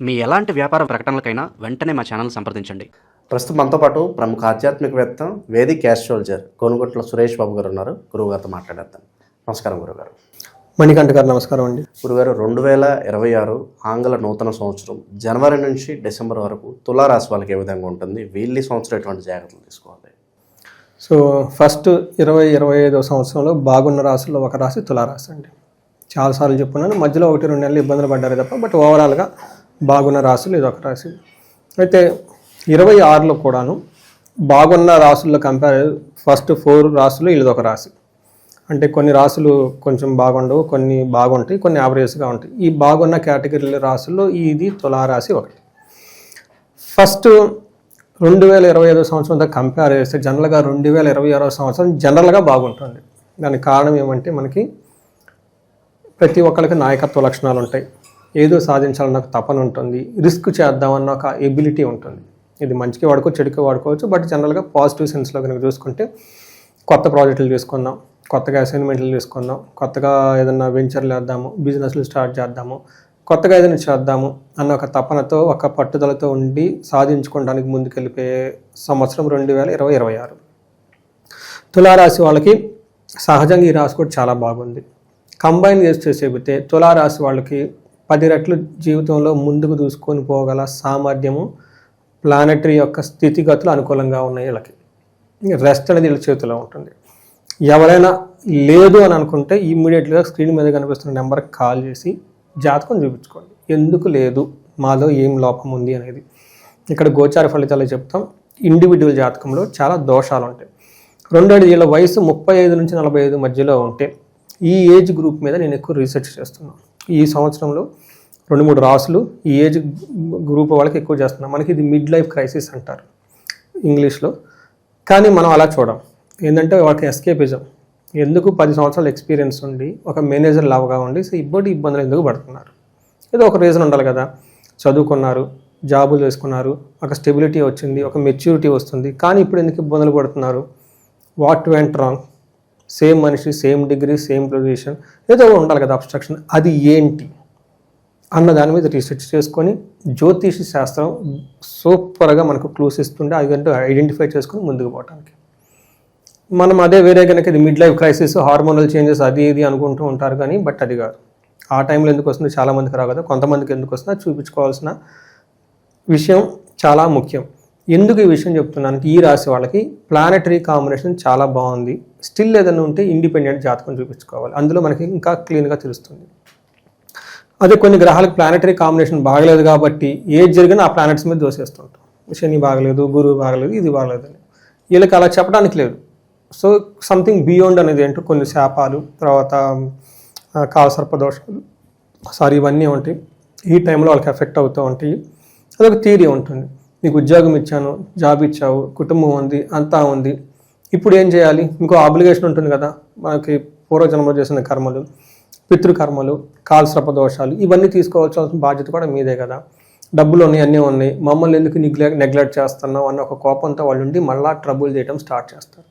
మీ ఎలాంటి వ్యాపార ప్రకటనలకైనా వెంటనే మా ఛానల్ సంప్రదించండి. ప్రస్తుతం మనతో పాటు ప్రముఖ ఆధ్యాత్మికవేత్త వేదిక్ ఆస్ట్రాలజర్ కోనుగొట్ల సురేష్ బాబు గారు ఉన్నారు. గురువుగారితో మాట్లాడేద్దాం. నమస్కారం గురుగారు. మణికంఠ గారు నమస్కారం అండి. గురుగారు, 2026 ఆంగ్ల నూతన సంవత్సరం జనవరి నుంచి డిసెంబర్ వరకు తులారాశి వాళ్ళకి ఏ విధంగా ఉంటుంది? వీళ్ళీ సంవత్సరం ఎటువంటి జాగ్రత్తలు తీసుకోవాలి? సో ఫస్ట్ 2025 సంవత్సరంలో బాగున్న రాశుల్లో ఒక రాశి తులారాశి అండి. చాలాసార్లు చెప్పున్నాను, మధ్యలో 1-2 నెలలు ఇబ్బందులు పడ్డారు తప్ప, బట్ ఓవరాల్గా బాగున్న రాశులు ఇది ఒక రాశి. అయితే 26లో కూడాను బాగున్న రాశుల్లో కంపేర్ ఫస్ట్ 4 రాశులు ఇది ఒక రాశి. అంటే కొన్ని రాశులు కొంచెం బాగుండవు, కొన్ని బాగుంటాయి, కొన్ని యావరేజ్గా ఉంటాయి. ఈ బాగున్న కేటగిరీల రాశుల్లో ఇది తులారాశి ఒకటి. ఫస్ట్ 2025 సంవత్సరంతో కంపేర్ చేస్తే జనరల్గా 2026 సంవత్సరం జనరల్గా బాగుంటుంది. దానికి కారణం ఏమంటే, మనకి ప్రతి ఒక్కరికి నాయకత్వ లక్షణాలు ఉంటాయి, ఏదో సాధించాలన్న ఒక తపన ఉంటుంది, రిస్క్ చేద్దామన్న ఒక ఎబిలిటీ ఉంటుంది. ఇది మంచికి వాడుకోవచ్చు, చెడుకి వాడుకోవచ్చు, బట్ జనరల్గా పాజిటివ్ సెన్స్లో కనుక చూసుకుంటే కొత్త ప్రాజెక్టులు తీసుకుందాం, కొత్తగా అసైన్మెంట్లు తీసుకుందాం, కొత్తగా ఏదన్నా వెంచర్లు వేద్దాము, బిజినెస్లు స్టార్ట్ చేద్దాము, కొత్తగా ఏదైనా చేద్దాము అన్న ఒక తపనతో, ఒక పట్టుదలతో ఉండి సాధించుకోవడానికి ముందుకెళ్ళిపోయే సంవత్సరం 2026. తులారాశి వాళ్ళకి సహజంగా ఈ రాశి కూడా చాలా బాగుంది. కంబైన్ చేసి చెబితే తులారాశి వాళ్ళకి 10 రెట్లు జీవితంలో ముందుకు దూసుకొని పోగల సామర్థ్యము, ప్లానెటరీ యొక్క స్థితిగతులు అనుకూలంగా ఉన్నాయి. వీళ్ళకి రెస్ట్ అనేది వీళ్ళ చేతిలో ఉంటుంది. ఎవరైనా లేదు అని అనుకుంటే ఇమ్మీడియట్గా స్క్రీన్ మీద కనిపిస్తున్న నెంబర్కి కాల్ చేసి జాతకం చూపించుకోండి, ఎందుకు లేదు, మాలో ఏం లోపం ఉంది అనేది. ఇక్కడ గోచార ఫలితాలు చెప్తాం. ఇండివిజువల్ జాతకంలో చాలా దోషాలు ఉంటాయి. 2 ఏళ్ళ వయసు 35 నుంచి 45 మధ్యలో ఉంటే ఈ ఏజ్ గ్రూప్ మీద నేను ఎక్కువ రీసెర్చ్ చేస్తున్నాను. ఈ సంవత్సరంలో 2-3 రాసులు ఈ ఏజ్ గ్రూప్ వాళ్ళకి ఎక్కువ చేస్తున్నాం. మనకి ఇది మిడ్ లైఫ్ క్రైసిస్ అంటారు ఇంగ్లీష్లో, కానీ మనం అలా చూడం. ఏంటంటే వాళ్ళకి ఎస్కేపిజం. ఎందుకు 10 సంవత్సరాల ఎక్స్పీరియన్స్ ఉండి ఒక మేనేజర్ లాగా ఉండి ఇబ్బందులు ఎందుకు పడుతున్నారు? ఏదో ఒక రీజన్ ఉండాలి కదా. చదువుకున్నారు, జాబులు చేసుకున్నారు, ఒక స్టెబిలిటీ వచ్చింది, ఒక మెచ్యూరిటీ వస్తుంది, కానీ ఇప్పుడు ఎందుకు ఇబ్బందులు పడుతున్నారు? What went wrong? సేమ్ మనిషి, సేమ్ డిగ్రీ, సేమ్ పొజిషన్, ఏదో ఉండాలి కదా అబ్స్ట్రక్షన్. అది ఏంటి అన్న దాని మీద రీసెర్చ్ చేసుకొని జ్యోతిష శాస్త్రం సూపర్గా మనకు క్లూస్ ఇస్తుంటే అదంటూ ఐడెంటిఫై చేసుకొని ముందుకు పోవటానికి. మనం అదే వేరే కనుక ఇది mid life crisis, hormonal changes, అది ఇది అనుకుంటూ ఉంటారు, కానీ బట్ అది కాదు. ఆ టైంలో ఎందుకు వస్తుంది చాలామందికి రావు కదా, కొంతమందికి ఎందుకు వస్తుందో చూపించుకోవాల్సిన విషయం చాలా ముఖ్యం. ఎందుకు ఈ విషయం చెప్తున్నాను? ఈ రాశి వాళ్ళకి ప్లానెటరీ కాంబినేషన్ చాలా బాగుంది. స్టిల్ ఏదైనా ఉంటే ఇండిపెండెంట్ జాతకం చూపించుకోవాలి, అందులో మనకి ఇంకా క్లీన్గా తెలుస్తుంది. అదే కొన్ని గ్రహాలకు ప్లానెటరీ కాంబినేషన్ బాగలేదు కాబట్టి ఏది జరిగినా ఆ ప్లానెట్స్ మీద దోసేస్తుంటాం. శని బాగలేదు, గురువు బాగలేదు, ఇది బాగలేదు అని. వీళ్ళకి అలా చెప్పడానికి లేదు. సో సంథింగ్ బియాండ్ అనేది ఏంటో కొన్ని శాపాలు, తర్వాత కాలసర్పదోషాలు, ఇవన్నీ ఉంటాయి. ఈ టైంలో వాళ్ళకి ఎఫెక్ట్ అవుతూ ఉంటాయి. అదొక థియరీ ఉంటుంది. నీకు ఉద్యోగం ఇచ్చాను, జాబ్ ఇచ్చావు, కుటుంబం ఉంది, అంతా ఉంది, ఇప్పుడు ఏం చేయాలి? ఇంకో ఆబ్లిగేషన్ ఉంటుంది కదా మనకి, పూర్వజన్మలో చేసిన కర్మలు, పితృకర్మలు, కాలసర్పదోషాలు, ఇవన్నీ తీసుకోవాల్సిన బాధ్యత కూడా మీదే కదా. డబ్బులు ఉన్నాయి, అన్నీ ఉన్నాయి, మమ్మల్ని ఎందుకు నెగ్లెక్ట్ చేస్తున్నావు అన్న ఒక కోపంతో వాళ్ళు ఉండి మళ్ళీ ట్రబుల్ చేయడం స్టార్ట్ చేస్తారు.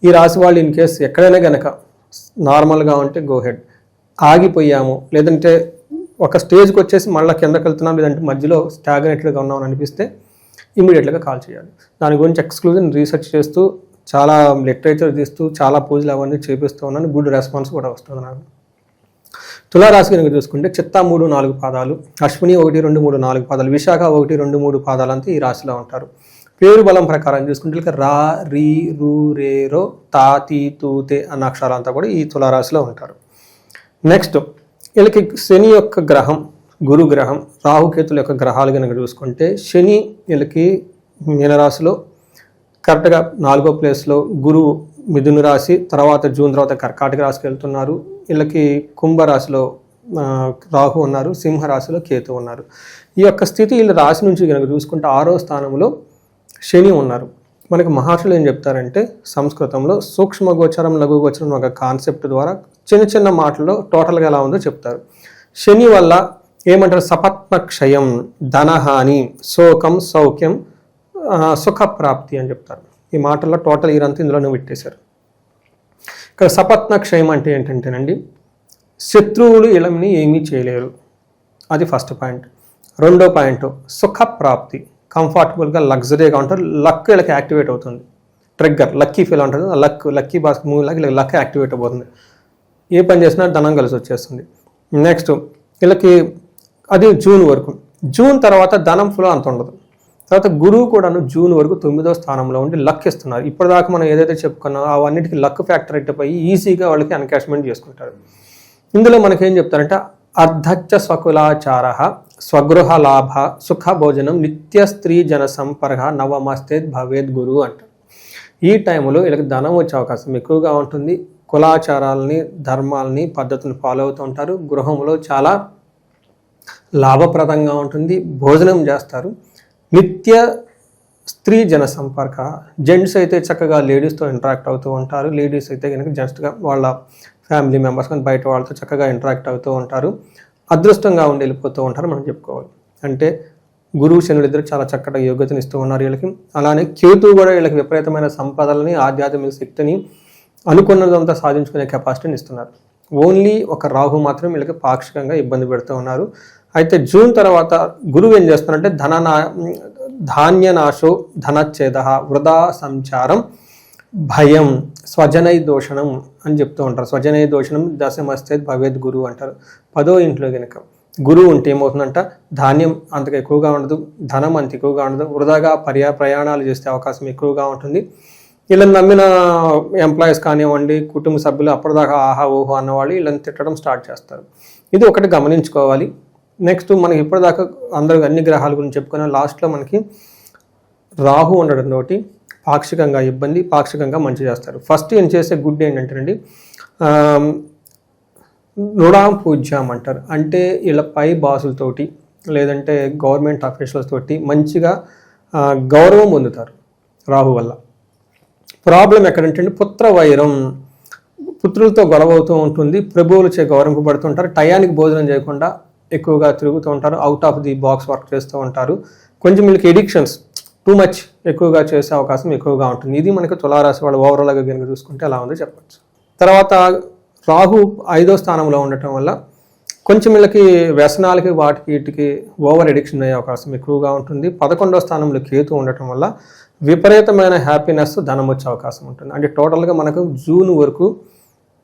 ఈ రాశి వాళ్ళు ఇన్ కేసు ఎక్కడైనా కనుక నార్మల్గా ఉంటే గో హెడ్, ఆగిపోయాము, లేదంటే ఒక స్టేజ్కి వచ్చేసి మళ్ళీ కిందకి వెళ్తున్నాం, లేదంటే మధ్యలో స్టాగ్నేటెడ్గా ఉన్నామని అనిపిస్తే ఇమీడియట్గా కాల్ చేయాలి. దాని గురించి ఎక్స్క్లూజివ్ రీసెర్చ్ చేస్తూ, చాలా లిటరేచర్ తీస్తూ, చాలా పూజలు అవన్నీ చేపిస్తూ ఉన్నాను. గుడ్ రెస్పాన్స్ కూడా వస్తుంది నాకు. తులారాశి కనుక చూసుకుంటే చిత్తా 3-4 పాదాలు, అశ్విని 1, 2, 3, 4 పాదాలు, విశాఖ 1, 2, 3 పాదాలు అంతా ఈ రాశిలో ఉంటారు. పేరు బలం ప్రకారం చూసుకుంటే రా, రీ, రు, రే, రో, తా, తీ, తూ, తే అన్న అక్షరాలంతా కూడా ఈ తులారాశిలో ఉంటారు. నెక్స్ట్ వీళ్ళకి శని యొక్క గ్రహం, గురు గ్రహం, రాహుకేతుల యొక్క గ్రహాలు కనుక చూసుకుంటే శని వీళ్ళకి మీనరాశిలో కరెక్ట్గా 4వ ప్లేస్లో, గురువు మిథున రాశి, తర్వాత జూన్ తర్వాత కర్కాటక రాశికి వెళ్తున్నారు. వీళ్ళకి కుంభరాశిలో రాహు ఉన్నారు, సింహరాశిలో కేతు ఉన్నారు. ఈ యొక్క స్థితి వీళ్ళ రాశి నుంచి కనుక చూసుకుంటే 6వ స్థానంలో శని ఉన్నారు. మనకి మహర్షులు ఏం చెప్తారంటే సంస్కృతంలో సూక్ష్మ గోచరం, లఘు గోచరం ఒక కాన్సెప్ట్ ద్వారా చిన్న మాటల్లో టోటల్గా ఎలా ఉందో చెప్తారు. శని వల్ల ఏమంటారు? సపత్న క్షయం, ధనహాని, శోకం, సౌఖ్యం, సుఖప్రాప్తి అని చెప్తారు. ఈ మాటల్లో టోటల్ ఇరంతా ఇందులోనే పెట్టేశారు. ఇక్కడ సపత్న క్షయం అంటే ఏంటంటేనండి, శత్రువులు ఇళ్ళని ఏమీ చేయలేరు, అది ఫస్ట్ పాయింట్. రెండో పాయింట్ సుఖ ప్రాప్తి, కంఫర్టబుల్గా లగ్జరీగా ఉంటారు. లక్ వీళ్ళకి యాక్టివేట్ అవుతుంది. ట్రిగ్గర్ లక్కీ ఫీల్ ఉంటుంది. లక్కీ బాస్కెట్ మూవీ లాగా వీళ్ళకి లక్ యాక్టివేట్ అయిపోతుంది. ఏ పని చేసినా ధనం కలిసి వచ్చేస్తుంది. నెక్స్ట్ వీళ్ళకి అది జూన్ వరకు. జూన్ తర్వాత ధనం ఫ్లో అంత ఉండదు. తర్వాత గురువు కూడాను జూన్ వరకు 9వ స్థానంలో ఉండి లక్ ఇస్తున్నారు. ఇప్పటిదాకా మనం ఏదైతే చెప్పుకున్నామో అవన్నిటికీ లక్ ఫ్యాక్టర్ అయిపోయి ఈజీగా వాళ్ళకి ఎన్కాష్మెంట్ చేసుకుంటారు. ఇందులో మనకేం చెప్తారంటే అర్ధచ్చ స్వకులాచార స్వగృహ లాభ సుఖ భోజనం నిత్య స్త్రీ జన సంపర్క నవమస్తేత్ భవేద్ గురువు అంటారు. ఈ టైంలో వీళ్ళకి ధనం వచ్చే అవకాశం ఎక్కువగా ఉంటుంది. కులాచారాలని, ధర్మాలని, పద్ధతులను ఫాలో అవుతూ ఉంటారు. గృహంలో చాలా లాభప్రదంగా ఉంటుంది. భోజనం చేస్తారు. నిత్య స్త్రీ జన సంపర్క, జెంట్స్ అయితే చక్కగా లేడీస్తో ఇంటరాక్ట్ అవుతూ ఉంటారు. లేడీస్ అయితే కనుక జస్ట్గా వాళ్ళ ఫ్యామిలీ మెంబర్స్ కానీ బయట వాళ్ళతో చక్కగా ఇంటరాక్ట్ అవుతూ ఉంటారు. అదృష్టంగా ఉండి వెళ్ళిపోతూ ఉంటారు మనం చెప్పుకోవాలి. అంటే గురువు శనులు ఇద్దరు చాలా చక్కగా యోగ్యతను ఇస్తూ ఉన్నారు వీళ్ళకి. అలానే కేతు కూడా వీళ్ళకి విపరీతమైన సంపదలని, ఆధ్యాత్మిక శక్తిని, అనుకున్నదంతా సాధించుకునే కెపాసిటీని ఇస్తున్నారు. ఓన్లీ ఒక రాహు మాత్రం వీళ్ళకి పాక్షికంగా ఇబ్బంది పెడుతూ ఉన్నారు. అయితే జూన్ తర్వాత గురువు ఏం చేస్తున్నారంటే ధాన్యనాశో ధనచ్ఛేద వృధా సంచారం భయం స్వజనై దోషణం అని చెప్తూ ఉంటారు. స్వజనై దోషణం దశమస్తే భవేద్ గురువు అంటారు. 10వ ఇంట్లో కనుక గురువు ఉంటే ఏమవుతుందంట, ధాన్యం అంతగా ఎక్కువగా ఉండదు, ధనం అంత ఎక్కువగా ఉండదు, వృధాగా ప్రయాణాలు చేసే అవకాశం ఎక్కువగా ఉంటుంది. వీళ్ళని నమ్మిన ఎంప్లాయీస్ కానివ్వండి, కుటుంబ సభ్యులు అప్పటిదాకా ఆహా ఓహో అన్నవాళ్ళు వీళ్ళని తిట్టడం స్టార్ట్ చేస్తారు. ఇది ఒకటి గమనించుకోవాలి. నెక్స్ట్ మనకి ఇప్పటిదాకా అందరూ అన్ని గ్రహాల గురించి చెప్పుకున్న లాస్ట్లో మనకి రాహు ఉండడం తోటి పాక్షికంగా ఇబ్బంది, పాక్షికంగా మంచి చేస్తారు. ఫస్ట్ ఏం చేసే గుడ్ ఏంటంటేనండి నృణాం పూజ్యం అంటారు. అంటే వీళ్ళ పై బాసులతోటి లేదంటే గవర్నమెంట్ ఆఫీషియల్స్ తోటి మంచిగా గౌరవం పొందుతారు రాహు వల్ల. ప్రాబ్లం ఎక్కడంటే పుత్ర వైరం, పుత్రులతో గొడవ అవుతూ ఉంటుంది. ప్రభువులు గౌరవింపబడుతుంటారు. టయానికి భోజనం చేయకుండా ఎక్కువగా తిరుగుతూ ఉంటారు. Out of the box work చేస్తూ ఉంటారు. కొంచెం వీళ్ళకి ఎడిక్షన్స్ టూ మచ్ ఎక్కువగా చేసే అవకాశం ఎక్కువగా ఉంటుంది. ఇది మనకి తులారాశి వాళ్ళు ఓవరాల్గా కనుక చూసుకుంటే అలా ఉందో చెప్పచ్చు. తర్వాత రాహు 5వ స్థానంలో ఉండటం వల్ల కొంచెం వీళ్ళకి వ్యసనాలకి వాటికి వీటికి ఓవర్ ఎడిక్షన్ అయ్యే అవకాశం ఎక్కువగా ఉంటుంది. 11వ స్థానంలో కేతు ఉండటం వల్ల విపరీతమైన హ్యాపీనెస్, ధనం వచ్చే అవకాశం ఉంటుంది. అంటే టోటల్గా మనకు జూన్ వరకు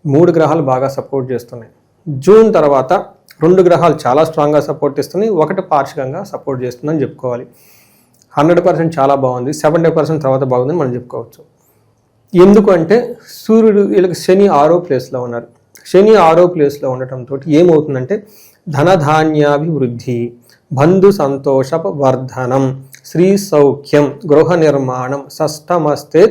3 గ్రహాలు బాగా సపోర్ట్ చేస్తున్నాయి. జూన్ తర్వాత 2 గ్రహాలు చాలా స్ట్రాంగ్గా సపోర్ట్ ఇస్తున్నాయి, ఒకటి పార్షికంగా సపోర్ట్ చేస్తుందని చెప్పుకోవాలి. 100% చాలా బాగుంది, 70% తర్వాత బాగుందని మనం చెప్పుకోవచ్చు. ఎందుకంటే సూర్యుడు వీళ్ళకి శని 6వ ప్లేస్లో ఉన్నారు. శని 6వ ప్లేస్లో ఉండటంతో ఏమవుతుందంటే ధనధాన్యాభివృద్ధి, బంధు సంతోష వర్ధనం, శ్రీ సౌఖ్యం, గృహ నిర్మాణం, షష్టమస్తే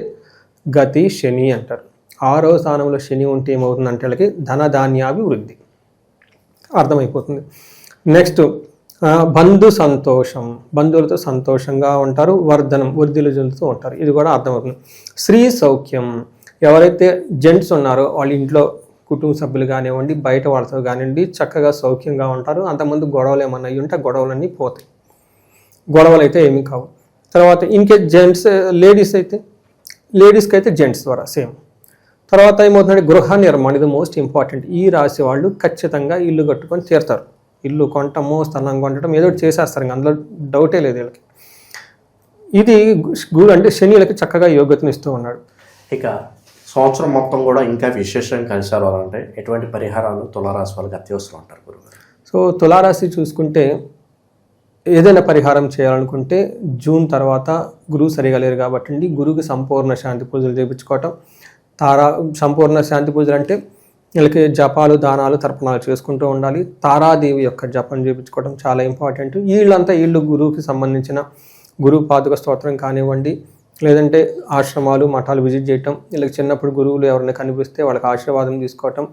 గతి శని అంటారు. 6వ స్థానంలో శని ఉంటే ఏమవుతుందంటే వీళ్ళకి ధనధాన్యాభివృద్ధి అర్థమైపోతుంది. నెక్స్ట్ బంధు సంతోషం, బంధువులతో సంతోషంగా ఉంటారు. వర్ధనం, వృద్ధిలు చెందుతూ ఉంటారు. ఇది కూడా అర్థమవుతుంది. శ్రీ సౌఖ్యం, ఎవరైతే జెంట్స్ ఉన్నారో వాళ్ళ ఇంట్లో కుటుంబ సభ్యులు కానివ్వండి, బయట వాళ్ళతో కానివ్వండి చక్కగా సౌఖ్యంగా ఉంటారు. అంతకుముందు గొడవలు ఏమన్నా అయ్యి ఉంటే గొడవలన్నీ పోతాయి. గొడవలు అయితే ఏమీ కావు. తర్వాత ఇంకే జెంట్స్, లేడీస్కి అయితే జెంట్స్ ద్వారా సేమ్. తర్వాత ఏమవుతుందంటే గృహ నిర్మాణం, ఇది మోస్ట్ ఇంపార్టెంట్. ఈ రాశి వాళ్ళు ఖచ్చితంగా ఇల్లు కట్టుకొని తీరుతారు. ఇల్లు కొనటము, స్థలం కొనటం ఏదో చేసేస్తారు, ఇంకా అందులో డౌటే లేదు వీళ్ళకి. ఇది అంటే శనిలకి చక్కగా యోగ్యతను ఇస్తూ ఉన్నాడు. ఇక సంవత్సరం మొత్తం కూడా ఇంకా విశేషంగా కలిసి రావాలంటే ఎటువంటి పరిహారాలు తులారాశి వాళ్ళకి అత్యవసరం అంటారు గురుగారు? సో తులారాశి చూసుకుంటే ఏదైనా పరిహారం చేయాలనుకుంటే జూన్ తర్వాత గురువు సరిగా లేరు కాబట్టి గురువుకి సంపూర్ణ శాంతి పూజలు చేయించుకోవటం. సంపూర్ణ శాంతి పూజలు అంటే వీళ్ళకి జపాలు, దానాలు, తర్పణాలు చేసుకుంటూ ఉండాలి. తారాదేవి యొక్క జపం చేయించుకోవడం చాలా ఇంపార్టెంట్. వీళ్ళు గురువుకి సంబంధించిన గురువు పాదుక స్తోత్రం కానివ్వండి, లేదంటే ఆశ్రమాలు, మఠాలు విజిట్ చేయటం, వీళ్ళకి చిన్నప్పుడు గురువులు ఎవరైనా కనిపిస్తే వాళ్ళకి ఆశీర్వాదం తీసుకోవటం,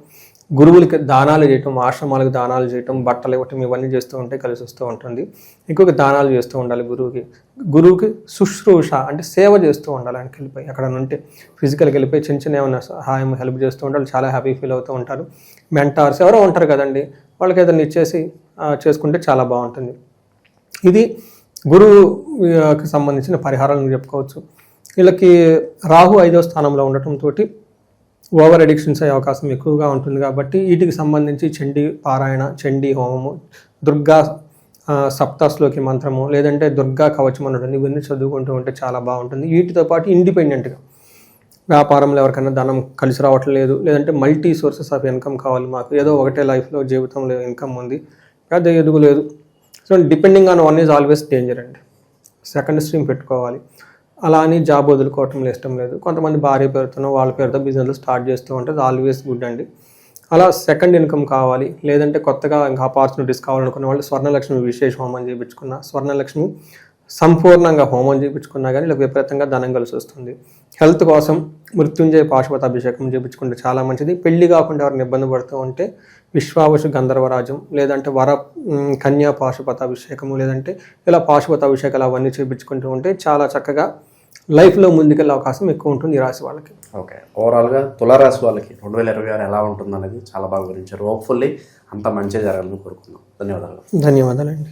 గురువులకి దానాలు చేయటం, ఆశ్రమాలకు దానాలు చేయటం, బట్టలు ఇవ్వటం, ఇవన్నీ చేస్తూ ఉంటే కలిసి వస్తూ ఉంటుంది. ఎక్కువగా దానాలు చేస్తూ ఉండాలి. గురువుకి శుశ్రూష అంటే సేవ చేస్తూ ఉండాలి. ఆయనకి వెళ్ళిపోయి అక్కడ ఉంటే ఫిజికల్కి వెళ్ళిపోయి చిన్న చిన్న ఏమైనా సహాయం హెల్ప్ చేస్తూ ఉండాలి. చాలా హ్యాపీ ఫీల్ అవుతూ ఉంటారు. మెంటార్స్ ఎవరో ఉంటారు కదండి, వాళ్ళకి ఏదైనా ఇచ్చేసి చేసుకుంటే చాలా బాగుంటుంది. ఇది గురువుకి సంబంధించిన పరిహారాలను చెప్పుకోవచ్చు. వీళ్ళకి రాహు 5వ స్థానంలో ఉండటంతో ఓవర్ ఎడిక్షన్స్ అయ్యే అవకాశం ఎక్కువగా ఉంటుంది. కాబట్టి వీటికి సంబంధించి చండీ పారాయణ, చండీ హోమము, దుర్గా సప్తాశ్లోకి మంత్రము లేదంటే దుర్గా కవచం అనడం ఇవన్నీ చదువుకుంటూ ఉంటే చాలా బాగుంటుంది. వీటితో పాటు ఇండిపెండెంట్గా వ్యాపారంలో ఎవరికైనా ధనం కలిసి రావట్లేదు, లేదంటే మల్టీ సోర్సెస్ ఆఫ్ ఇన్కమ్ కావాలి, మాకు ఏదో ఒకటే లైఫ్లో జీవితంలో ఇన్కమ్ ఉంది, పెద్ద ఎదుగులేదు. So depending on one is always danger అండి. సెకండ్ స్ట్రీమ్ పెట్టుకోవాలి. అలా అని జాబ్ వదులుకోవటంలో ఇష్టం లేదు. కొంతమంది భార్య పేరుతోనో వాళ్ళ పేరుతో బిజినెస్ స్టార్ట్ చేస్తూ ఉంటుంది, ఆల్వేస్ గుడ్ అండి. అలా సెకండ్ ఇన్కమ్ కావాలి, లేదంటే కొత్తగా ఇంకా ఆపర్చునిటీస్ కావాలనుకున్న వాళ్ళు స్వర్ణలక్ష్మి విశేష హోమం చేయించుకున్న, స్వర్ణలక్ష్మి సంపూర్ణంగా హోమం చేయించుకున్నా కానీ ఇలా విపరీతంగా ధనం కలిసి వస్తుంది. హెల్త్ కోసం మృత్యుంజయ పాశుపత అభిషేకం చేయించుకుంటే చాలా మంచిది. పెళ్లి కాకుండా ఎవరిని ఇబ్బంది పడుతూ ఉంటే విశ్వావశు గంధర్వరాజం, లేదంటే కన్యా పాశుపత అభిషేకము, లేదంటే ఇలా పాశుపత అభిషేకాలు అవన్నీ చేయించుకుంటూ ఉంటే చాలా చక్కగా లైఫ్లో ముందుకెళ్ళే అవకాశం ఎక్కువ ఉంటుంది ఈ రాశి వాళ్ళకి. ఓకే, ఓవరాల్గా తులారాశి వాళ్ళకి 2026 ఎలా ఉంటుంది అనేది చాలా బాగా వివరించారు. హోప్ఫుల్లీ అంత మంచిగా జరగాలని కోరుకుందాం. ధన్యవాదాలు. ధన్యవాదాలండి.